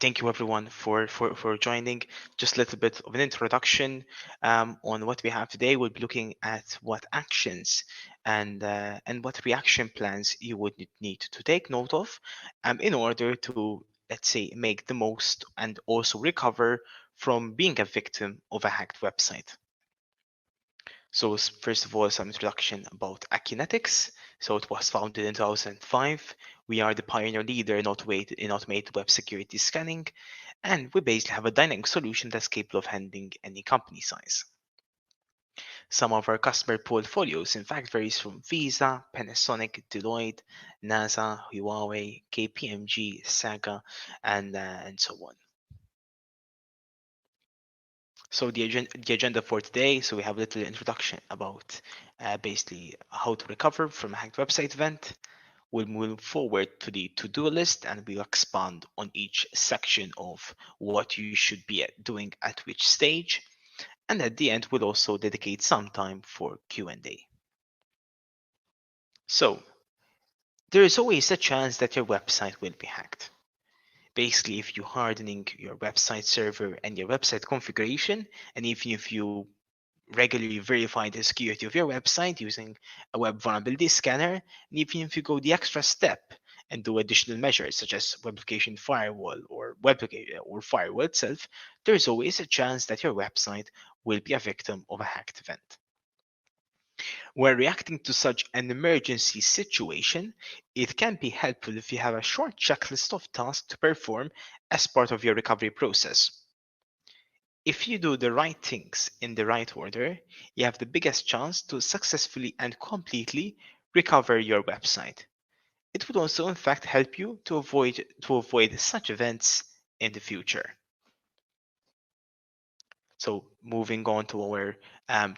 Thank you everyone for joining. Just a little bit of an introduction on what we have today. We'll be looking at what actions and what reaction plans you would need to take note of in order to, let's say, make the most and also recover from being a victim of a hacked website. So first of all, some introduction about Acunetix. So it was founded in 2005. We are the pioneer leader in automated web security scanning, and we basically have a dynamic solution that's capable of handling any company size. Some of our customer portfolios, in fact, varies from Visa, Panasonic, Deloitte, NASA, Huawei, KPMG, Saga, and so on. So the agenda for today, so we have a little introduction about basically how to recover from a hacked website event. We'll move forward to the to-do list and we'll expand on each section of what you should be doing at which stage. And at the end, we'll also dedicate some time for Q&A. So there is always a chance that your website will be hacked. Basically, if you're hardening your website server and your website configuration, and even if you regularly verify the security of your website using a web vulnerability scanner, and even if you go the extra step and do additional measures such as web application firewall or or firewall itself, there's always a chance that your website will be a victim of a hacked event. When reacting to such an emergency situation, it can be helpful if you have a short checklist of tasks to perform as part of your recovery process. If you do the right things in the right order, you have the biggest chance to successfully and completely recover your website. It would also in fact help you to avoid such events in the future. So moving on to our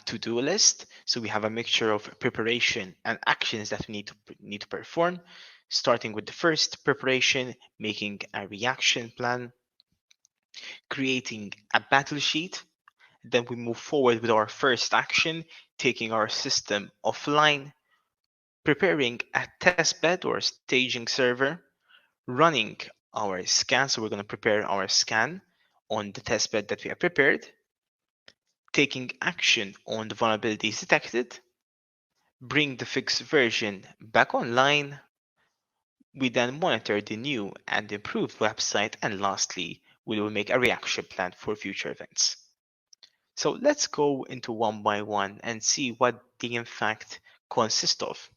to-do list. So we have a mixture of preparation and actions that we need to perform, starting with the first preparation, making a reaction plan, creating a battle sheet. Then we move forward with our first action, taking our system offline, preparing a testbed or staging server, running our scan. So we're going to prepare our scan on the testbed that we have prepared, taking action on the vulnerabilities detected, bring the fixed version back online. We then monitor the new and improved website, and lastly, we will make a reaction plan for future events. So let's go into one by one and see what they in fact consist of.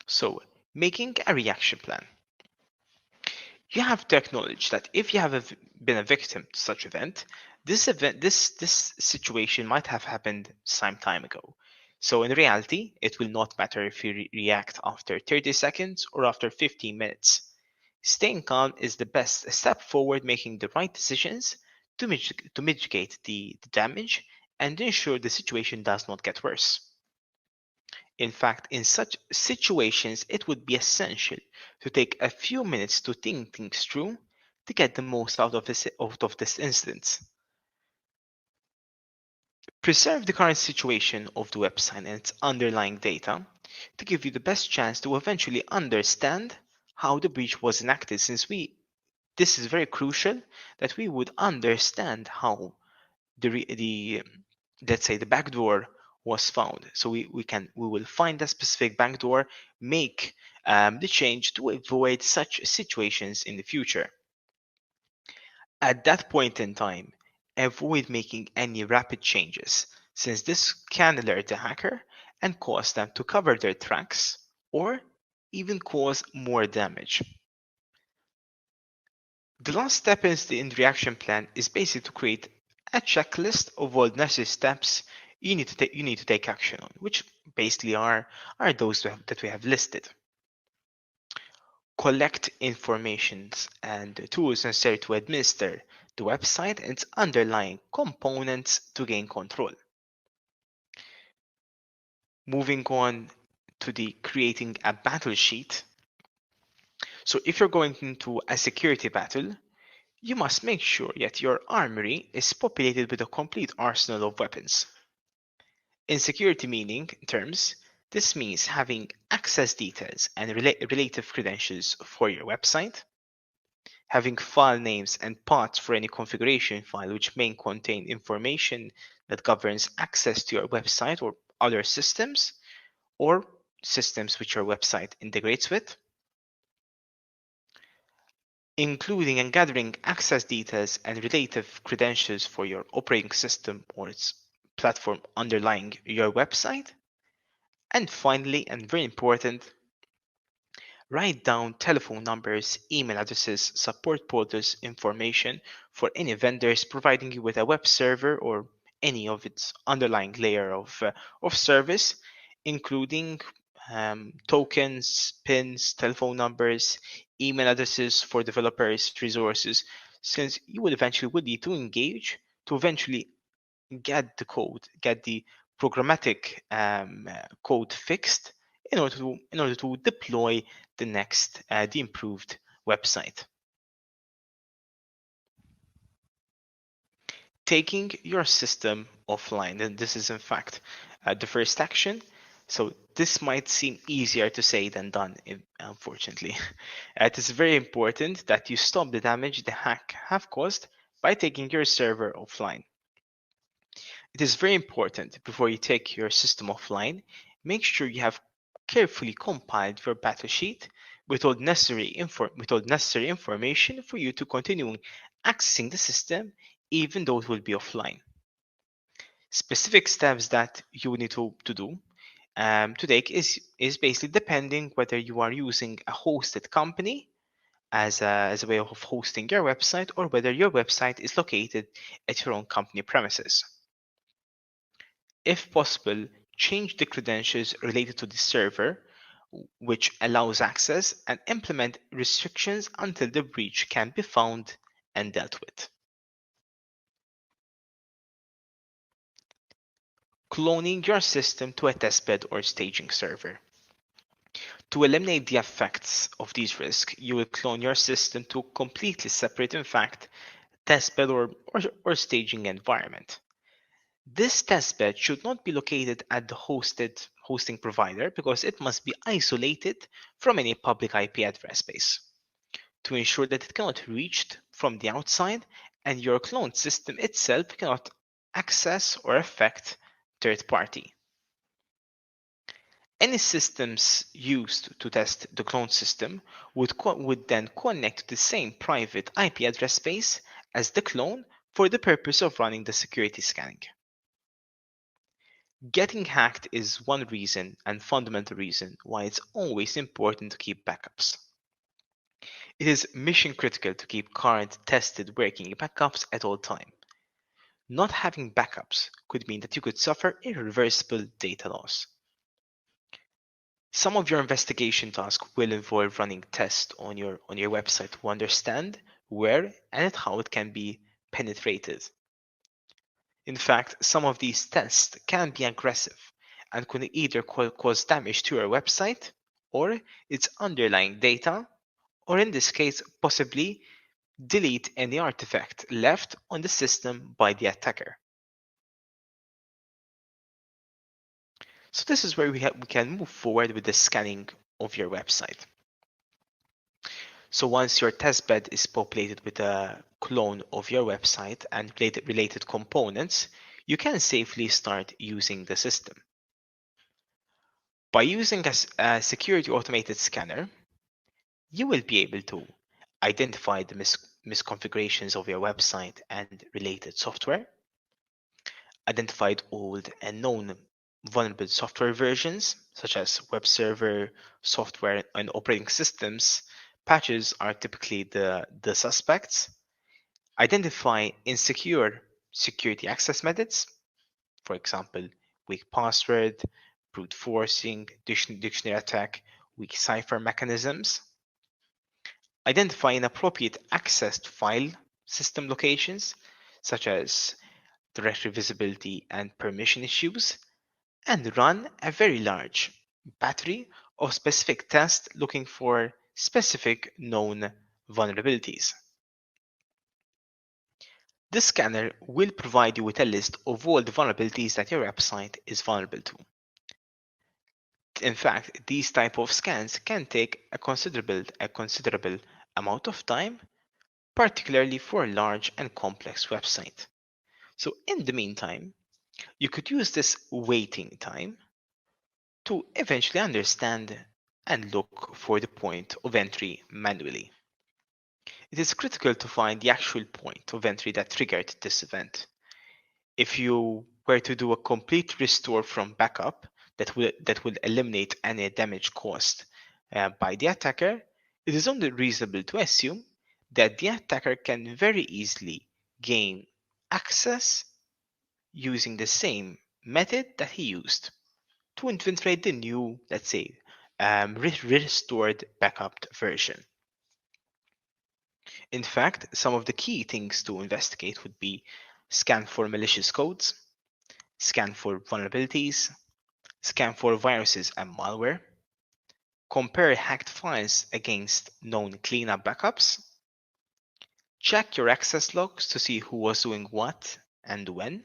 So making a reaction plan. You have to acknowledge that if you have been a victim to such event, this situation might have happened some time ago. So in reality, it will not matter if you react after 30 seconds or after 15 minutes. Staying calm is the best step forward, making the right decisions to mitigate the damage and ensure the situation does not get worse. In fact, in such situations, it would be essential to take a few minutes to think things through to get the most out of this instance. Preserve the current situation of the website and its underlying data to give you the best chance to eventually understand how the breach was enacted, since this is very crucial that we would understand how the let's say the backdoor was found. So we will find a specific backdoor, make the change to avoid such situations in the future. At that point in time, avoid making any rapid changes, since this can alert the hacker and cause them to cover their tracks or even cause more damage. The last step in the reaction plan is basically to create a checklist of all necessary steps you need to take action on, which basically are those that we have listed. Collect information and tools necessary to administer the website and its underlying components to gain control. Moving on to the creating a battle sheet. So if you're going into a security battle, you must make sure that your armory is populated with a complete arsenal of weapons. In security meaning terms, this means having access details and relative credentials for your website, having file names and paths for any configuration file which may contain information that governs access to your website or other systems, or systems which your website integrates with, including and gathering access details and relative credentials for your operating system or its platform underlying your website. And finally, and very important, write down telephone numbers, email addresses, support portals information for any vendors providing you with a web server or any of its underlying layer of service, including tokens, pins, telephone numbers, email addresses for developers, resources, since you will eventually would need to engage to eventually get the programmatic code fixed in order to deploy the improved website. Taking your system offline, and this is in fact the first action. So this might seem easier to say than done, unfortunately. It is very important that you stop the damage the hack have caused by taking your server offline. It is very important before you take your system offline, make sure you have carefully compiled your battle sheet with all necessary information for you to continue accessing the system even though it will be offline. Specific steps that you will need to do to take is basically depending whether you are using a hosted company as a way of hosting your website or whether your website is located at your own company premises. If possible, change the credentials related to the server, which allows access, and implement restrictions until the breach can be found and dealt with. Cloning your system to a testbed or staging server. To eliminate the effects of these risks, you will clone your system to a completely separate, in fact, testbed or staging environment. This testbed should not be located at the hosting provider because it must be isolated from any public IP address space to ensure that it cannot be reached from the outside and your cloned system itself cannot access or affect third party. Any systems used to test the cloned system would then connect to the same private IP address space as the clone for the purpose of running the security scanning. Getting hacked is one reason and fundamental reason why it's always important to keep backups. It is mission critical to keep current tested working backups at all time. Not having backups could mean that you could suffer irreversible data loss. Some of your investigation tasks will involve running tests on your website to understand where and how it can be penetrated. In fact, some of these tests can be aggressive and could either cause damage to your website or its underlying data, or in this case, possibly delete any artifact left on the system by the attacker. So this is where we can move forward with the scanning of your website. So once your testbed is populated with a clone of your website and related components, you can safely start using the system. By using a security automated scanner, you will be able to identify the misconfigurations of your website and related software, identify old and known vulnerable software versions, such as web server, software, and operating systems. Patches are typically the suspects. Identify insecure security access methods, for example, weak password, brute forcing, dictionary attack, weak cipher mechanisms. Identify inappropriate accessed file system locations, such as directory visibility and permission issues, and run a very large battery of specific tests looking for specific known vulnerabilities. This scanner will provide you with a list of all the vulnerabilities that your website is vulnerable to. In fact, these type of scans can take a considerable amount of time, particularly for a large and complex website. So in the meantime, you could use this waiting time to eventually understand and look for the point of entry manually. It is critical to find the actual point of entry that triggered this event. If you were to do a complete restore from backup that will eliminate any damage caused by the attacker, it is only reasonable to assume that the attacker can very easily gain access using the same method that he used to infiltrate the new, let's say, restored backup version. In fact, some of the key things to investigate would be scan for malicious codes, scan for vulnerabilities, scan for viruses and malware, compare hacked files against known cleanup backups, check your access logs to see who was doing what and when,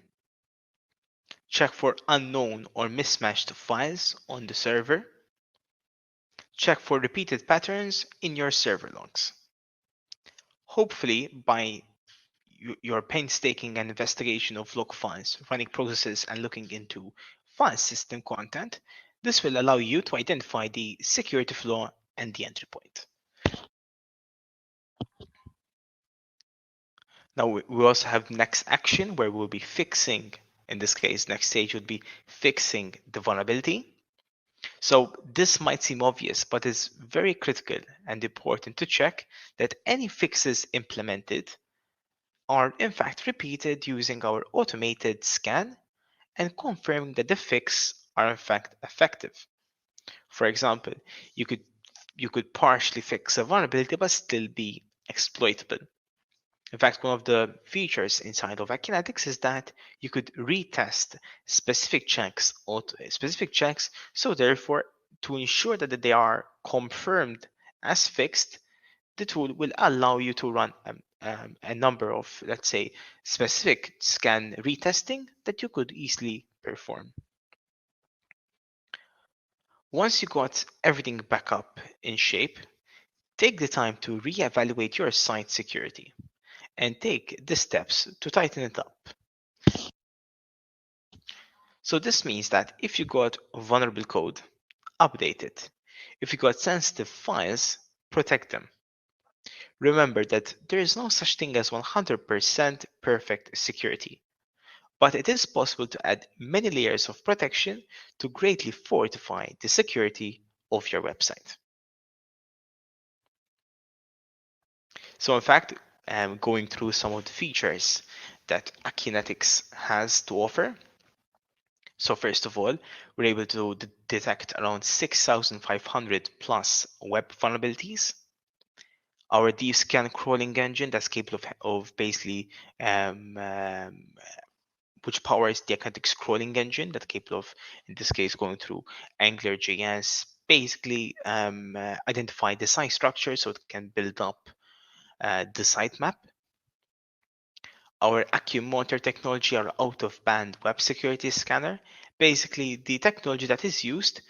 check for unknown or mismatched files on the server, check for repeated patterns in your server logs. Hopefully, by your painstaking investigation of log files, running processes, and looking into file system content, this will allow you to identify the security flaw and the entry point. Now we also have next action where we'll be fixing, in this case, next stage would be fixing the vulnerability. So this might seem obvious, but it's very critical and important to check that any fixes implemented are in fact repeated using our automated scan and confirming that the fix are in fact effective. For example, you could partially fix a vulnerability but still be exploitable. In fact, one of the features inside of Acunetix is that you could retest specific checks, so therefore to ensure that they are confirmed as fixed, the tool will allow you to run a number of, let's say, specific scan retesting that you could easily perform. Once you got everything back up in shape, take the time to reevaluate your site security and take the steps to tighten it up. So this means that if you got vulnerable code, update it. If you got sensitive files, protect them. Remember that there is no such thing as 100% perfect security, but it is possible to add many layers of protection to greatly fortify the security of your website. So in fact, going through some of the features that Acunetix has to offer. So first of all, we're able to detect around 6,500 plus web vulnerabilities. Our deep scan crawling engine that's capable of basically which powers the Acunetix crawling engine that's capable of, in this case, going through AngularJS, basically identify the site structure so it can build up the sitemap. Our AccuMonitor technology, our out-of-band web security scanner, basically the technology that is used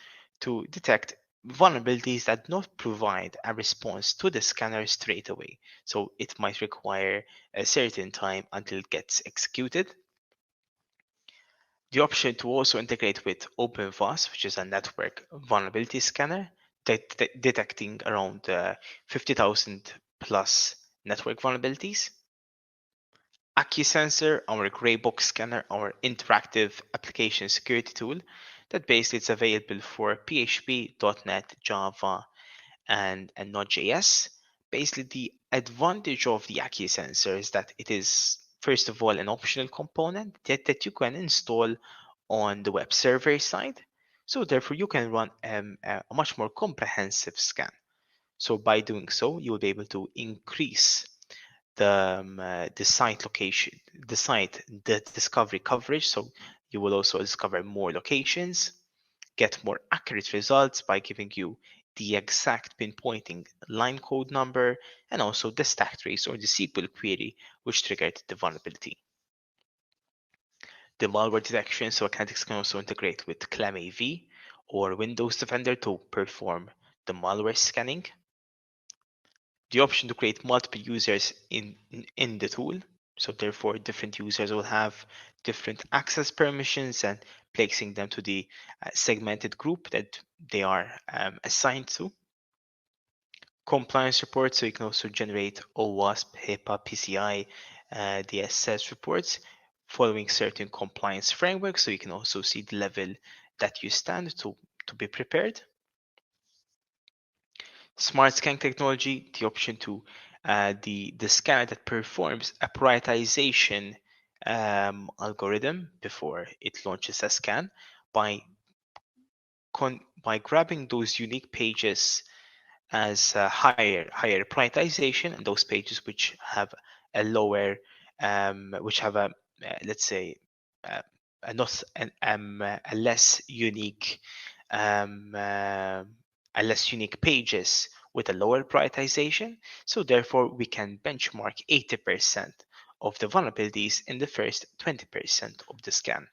to detect vulnerabilities that do not provide a response to the scanner straight away. So it might require a certain time until it gets executed. The option to also integrate with OpenVAS, which is a network vulnerability scanner, detecting around 50,000 plus network vulnerabilities. AccuSensor, our gray box scanner, our interactive application security tool that basically is available for PHP, .NET, Java, and Node.js. Basically, the advantage of the AccuSensor is that it is, first of all, an optional component that you can install on the web server side. So therefore, you can run a much more comprehensive scan. So by doing so, you will be able to increase the site location, the discovery coverage. So you will also discover more locations, get more accurate results by giving you the exact pinpointing line code number and also the stack trace or the SQL query which triggered the vulnerability. The malware detection, so Acunetix can also integrate with ClamAV or Windows Defender to perform the malware scanning. the option to create multiple users in the tool. So therefore, different users will have different access permissions and placing them to the segmented group that they are assigned to. Compliance reports, so you can also generate OWASP, HIPAA, PCI, DSS reports following certain compliance frameworks, so you can also see the level that you stand to be prepared. Smart scan technology, the option to the scanner that performs a prioritization algorithm before it launches a scan by by grabbing those unique pages as higher prioritization, and those pages which have a lower which have a let's say a not a less unique um, uh, a less unique pages with a lower prioritization. So therefore we can benchmark 80% of the vulnerabilities in the first 20% of the scan.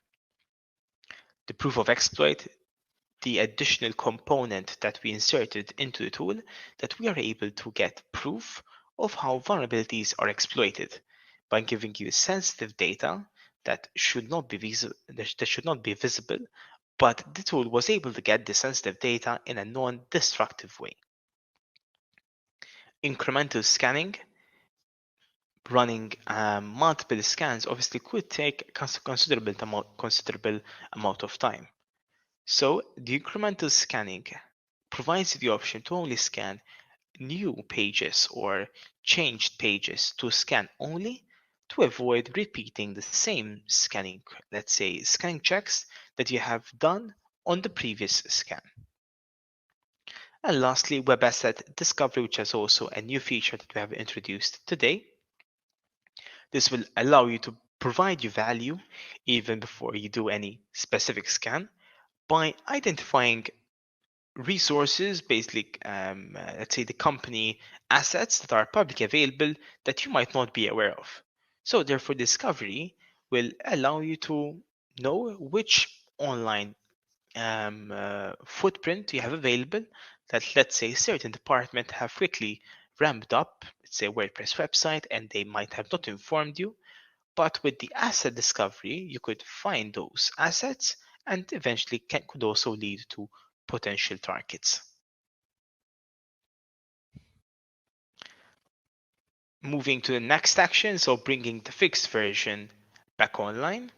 The proof of exploit, the additional component that we inserted into the tool, that we are able to get proof of how vulnerabilities are exploited by giving you sensitive data that should not be visible, but the tool was able to get the sensitive data in a non-destructive way. Incremental scanning, running multiple scans obviously could take a considerable amount of time. So the incremental scanning provides the option to only scan new pages or changed pages to scan only, to avoid repeating the same scanning, let's say scanning checks that you have done on the previous scan. And lastly, web asset discovery, which is also a new feature that we have introduced today. This will allow you to provide you value even before you do any specific scan by identifying resources, basically, let's say the company assets that are publicly available that you might not be aware of. So therefore, discovery will allow you to know which online footprint you have available that, let's say, certain department have quickly ramped up, let's say, WordPress website, and they might have not informed you. But with the asset discovery, you could find those assets and eventually could also lead to potential targets. Moving to the next action, so bringing the fixed version back online.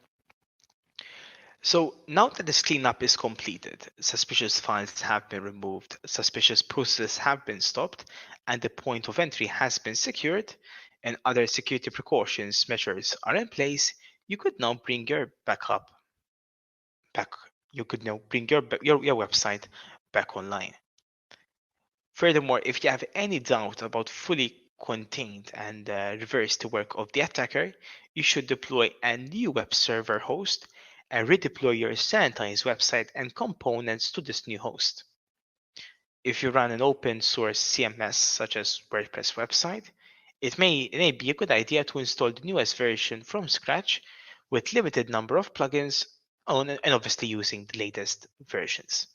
So now that this cleanup is completed, suspicious files have been removed, suspicious processes have been stopped, and the point of entry has been secured, and other security precautions measures are in place, you could now bring your backup back. You could now bring your website back online. Furthermore, if you have any doubt about fully contained and reverse the work of the attacker, you should deploy a new web server host and redeploy your sanitized website and components to this new host. If you run an open source CMS such as WordPress website, it may be a good idea to install the newest version from scratch with limited number of plugins and obviously using the latest versions.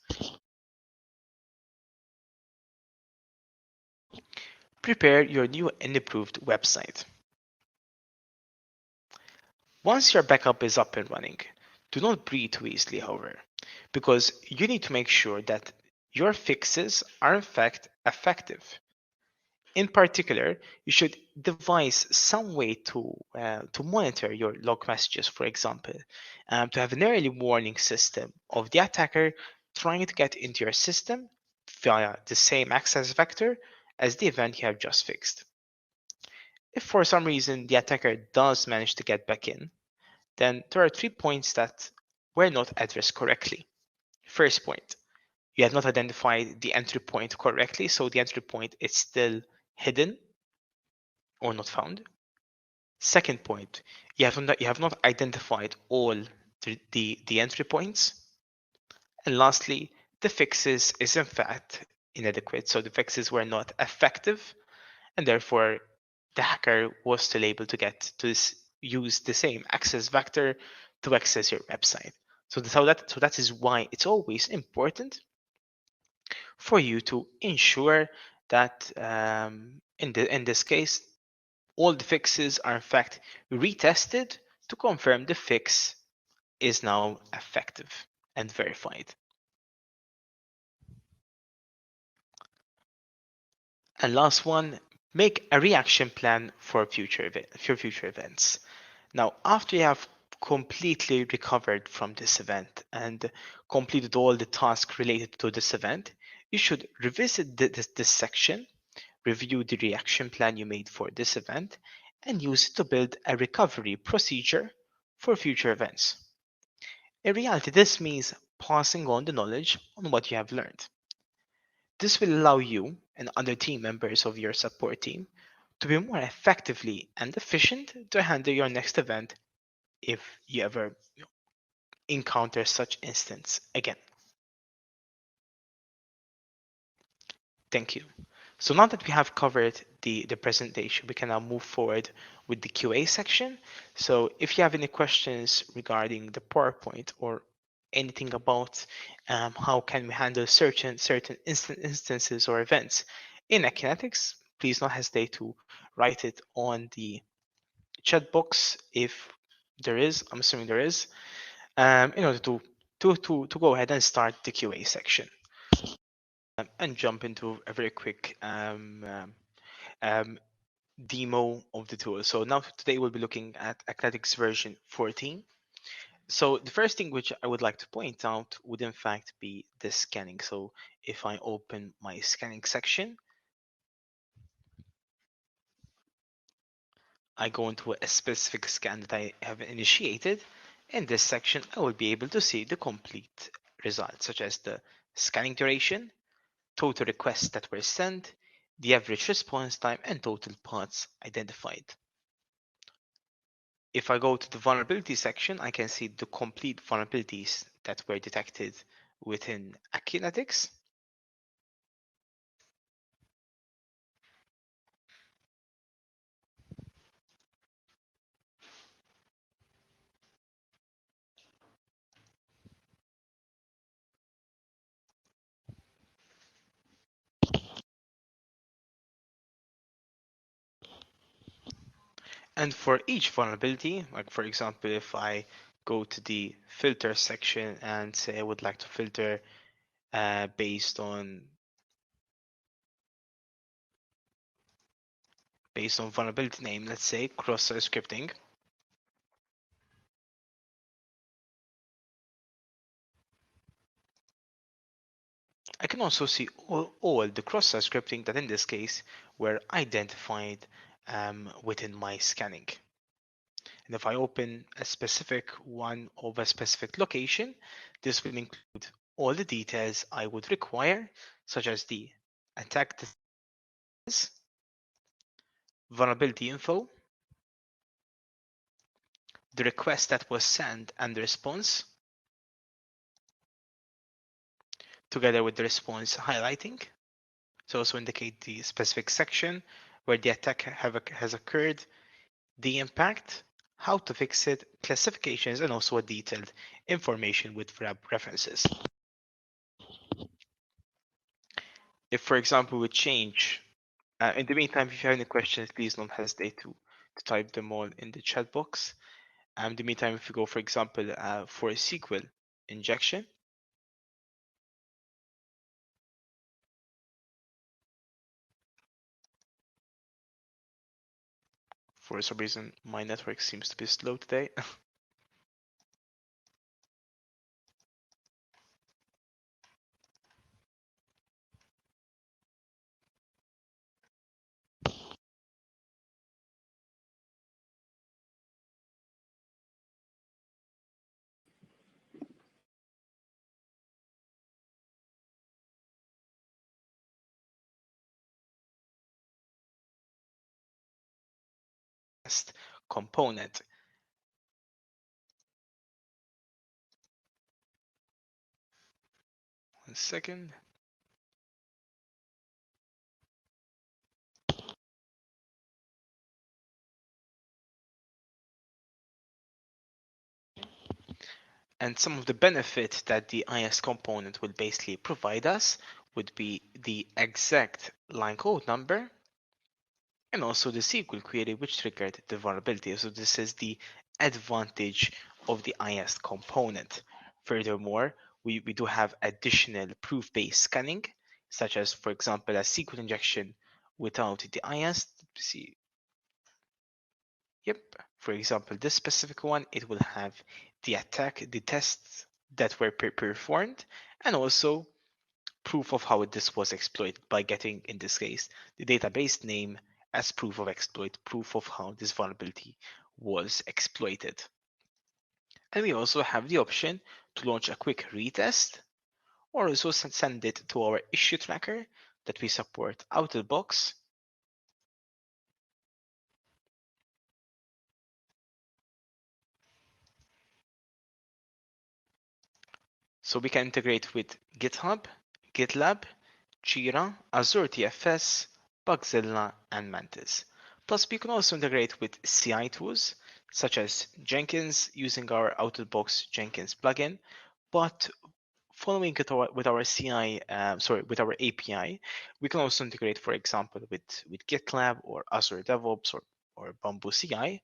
Prepare your new and improved website. Once your backup is up and running, do not breathe too easily, however, because you need to make sure that your fixes are in fact effective. In particular, you should devise some way to monitor your log messages, for example, to have an early warning system of the attacker trying to get into your system via the same access vector as the event you have just fixed. If for some reason the attacker does manage to get back in, then there are 3 points that were not addressed correctly. First point, you have not identified the entry point correctly, so the entry point is still hidden or not found. Second point, you have not identified all the entry points. And lastly, the fixes is in fact inadequate, so the fixes were not effective, and therefore the hacker was still able to get to use the same access vector to access your website. So that is why it's always important for you to ensure that In this case, all the fixes are in fact retested to confirm the fix is now effective and verified. And last one, make a reaction plan for future events. Now, after you have completely recovered from this event and completed all the tasks related to this event, you should revisit this section, review the reaction plan you made for this event, and use it to build a recovery procedure for future events. In reality, this means passing on the knowledge on what you have learned. This will allow you and other team members of your support team to be more effectively and efficient to handle your next event if you ever encounter such instance again. Thank you. So now that we have covered the presentation, we can now move forward with the QA section. So if you have any questions regarding the PowerPoint or anything about how can we handle certain instances or events in Acunetix, please don't hesitate to write it on the chat box if there is. I'm assuming there is, in order to go ahead and start the QA section and jump into a very quick um, demo of the tool. So now today we'll be looking at Actetics version 14. So the first thing which I would like to point out would in fact be the scanning. So if I open my scanning section, I go into a specific scan that I have initiated. In this section, I will be able to see the complete results, such as the scanning duration, total requests that were sent, the average response time, and total paths identified. If I go to the vulnerability section, I can see the complete vulnerabilities that were detected within Acunetix. And for each vulnerability, like for example, if I go to the filter section and say I would like to filter based on vulnerability name, let's say cross-site scripting, I can also see all the cross-site scripting that in this case were identified within my scanning. And if I open a specific one of a specific location, this will include all the details I would require, such as the attack details, vulnerability info, the request that was sent and the response, together with the response highlighting. So also indicate the specific section where the attack has occurred, the impact, how to fix it, classifications, and also a detailed information with references. If, for example, we change, in the meantime, if you have any questions, please don't hesitate to type them all in the chat box. In the meantime, if you go, for example, for a SQL injection, for some reason, my network seems to be slow today. Component. One second. And some of the benefit that the IS component will basically provide us would be the exact line code number and also the SQL query which triggered the vulnerability. So this is the advantage of the IAST component. Furthermore, we do have additional proof-based scanning, such as, for example, a SQL injection without the IAST. See, yep. For example, this specific one, it will have the attack, the tests that were performed, and also proof of how this was exploited by getting, in this case, the database name as proof of exploit, proof of how this vulnerability was exploited. And we also have the option to launch a quick retest or also send it to our issue tracker that we support out of the box. So we can integrate with GitHub, GitLab, Jira, Azure TFS, Bugzilla, and Mantis. Plus, we can also integrate with CI tools such as Jenkins using our out-of-the-box Jenkins plugin. But following it with our CI, with our API, we can also integrate, for example, with GitLab or Azure DevOps or Bamboo CI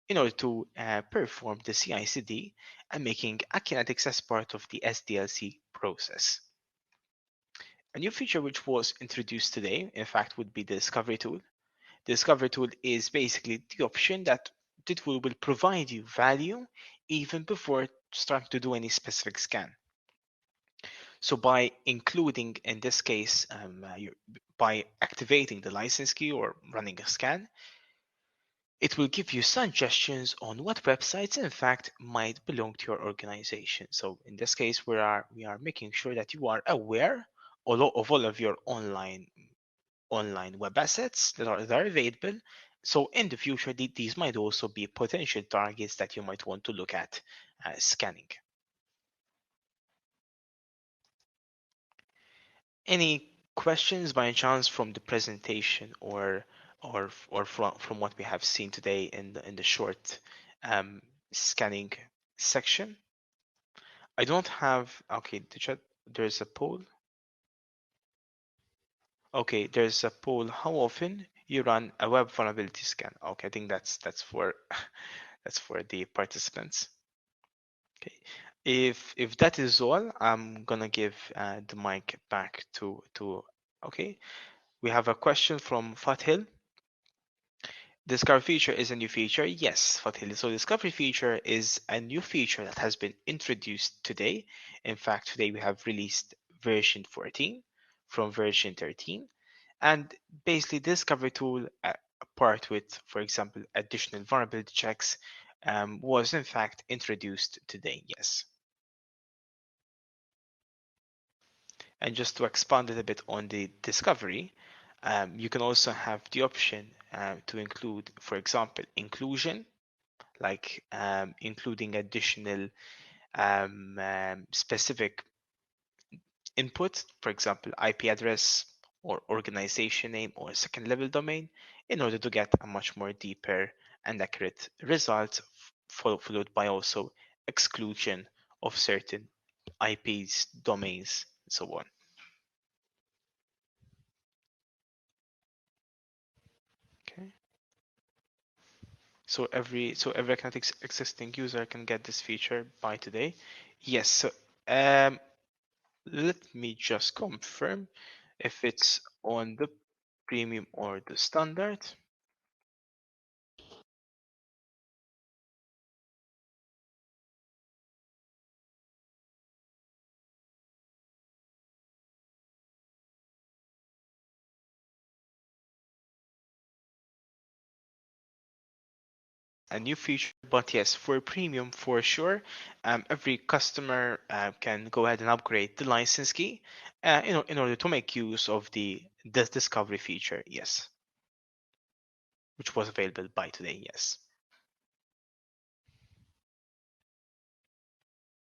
in order to perform the CI/CD and making Acunetix as part of the SDLC process. A new feature which was introduced today, in fact, would be the Discovery tool. The Discovery tool is basically the option that the tool will provide you value even before starting to do any specific scan. So by including, in this case, by activating the license key or running a scan, it will give you suggestions on what websites, in fact, might belong to your organization. So in this case, we are making sure that you are aware of all of your online web assets that are available. So in the future, these might also be potential targets that you might want to look at scanning. Any questions by chance from the presentation or from what we have seen today in the short scanning section? I don't have, okay, the chat, there's a poll. Okay, there's a poll. How often you run a web vulnerability scan? Okay, I think that's for that's for the participants. Okay, if that is all, I'm gonna give the mic back to okay. We have a question from Fathil. Discovery feature is a new feature. Yes, Fathil. So discovery feature is a new feature that has been introduced today. In fact, today we have released version 14 from version 13. And basically, discovery tool, apart with, for example, additional vulnerability checks, was in fact introduced today. Yes. And just to expand it a bit on the discovery, you can also have the option to include, for example, inclusion, like including additional specific input, for example, IP address or organization name or second level domain, in order to get a much more deeper and accurate result, followed by also exclusion of certain IPs, domains, and so on. Okay. So every Acunetix existing user can get this feature by today. Yes. So let me just confirm if it's on the premium or the standard. A new feature, but yes, for premium for sure. Every customer can go ahead and upgrade the license key in order to make use of this discovery feature. Yes, which was available by today. Yes.